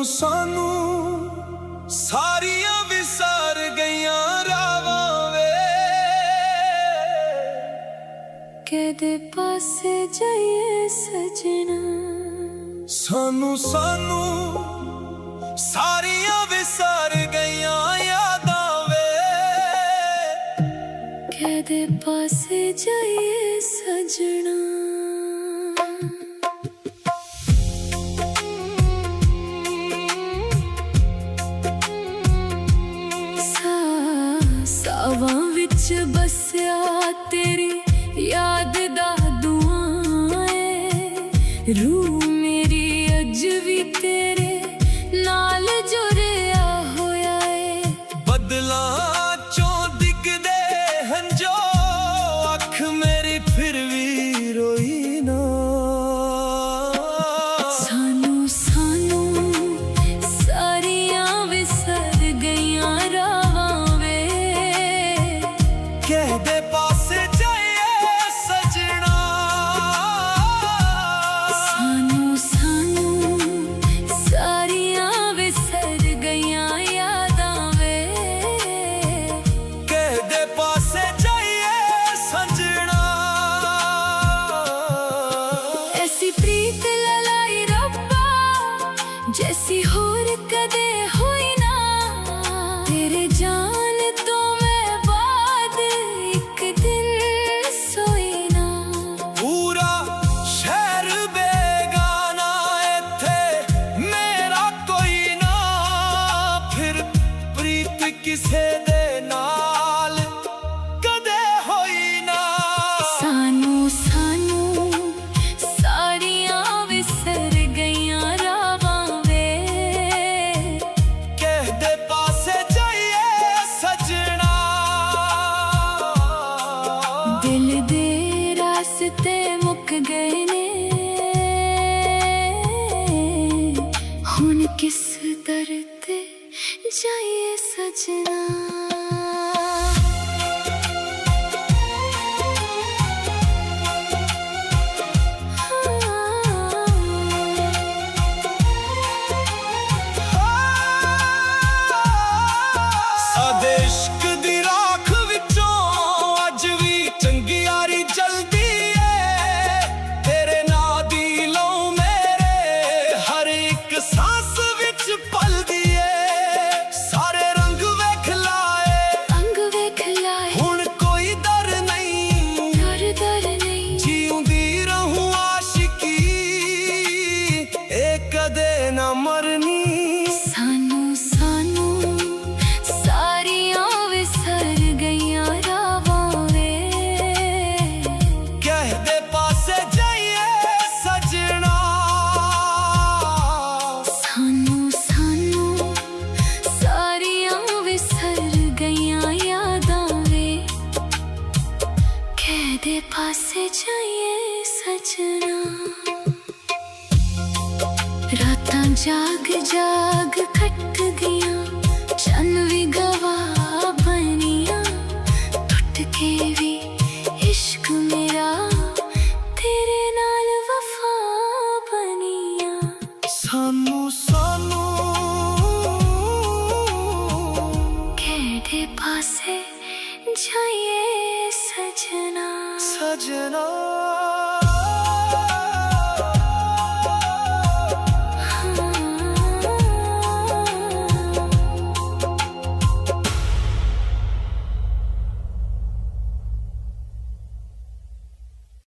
सानू सारियां विसार गईयां रावां वे। केदे पासे जाइए सजना, सानू सारियां विसार गईयां यादां वे। केदे पासे जाइए सजना। सावां विच बसिया तेरी याद दा दुआं ऐ। रूह मेरी अज भी तेरे नाल जुड़िया होया ऐ। बदलां चों दिखदे हंजो अख मेरी फिर भी रोई ना। सानू सारियां विसर गईयां रावां वे। कहदे पासे जाइए सजना। सानू सारियां विसर गईयां यादां वे। कहदे पासे जाइए सजना। ऐसी प्रीत ललाई रब्बा जैसी होर कदे हुई ना। तेरे जान तो मैं बाद एक दिन सोई ना। पूरा शहर बेगाना इत्थे मेरा कोई ना। फिर प्रीत किसे दे नाल कदे होई ना। सानू सारियां विसर गईयां रावां वे। कहदे पासे जाइए सजना। दिल दे रास्ते मुक गए ने, हुन किस दर ते जाइए सजना। सादे इश्क दी राख विचों अज भी चंगी यारी जलदी ऐ। तेरे नां दी लौ मेरे हर एक सांस विच पलदी ऐ। सारे रंग वेख लाए हुण कोई डर नहीं। डर नहीं जीउंदी रहूं आशिकी ए कदे ना मरनी। सानू सारियां विसर गईयां रावां वे। कहदे पासे जाइए सजना। सानू सारियां विसर गईयां यादां वे। कहदे पासे जाइए सजना। रातां जाग कट गईयां, चन्न भी गवाह बनिया। टुट के भी इश्क मेरा तेरे नाल वफा बनिया। सानू केड़े पासे जाइए सजना।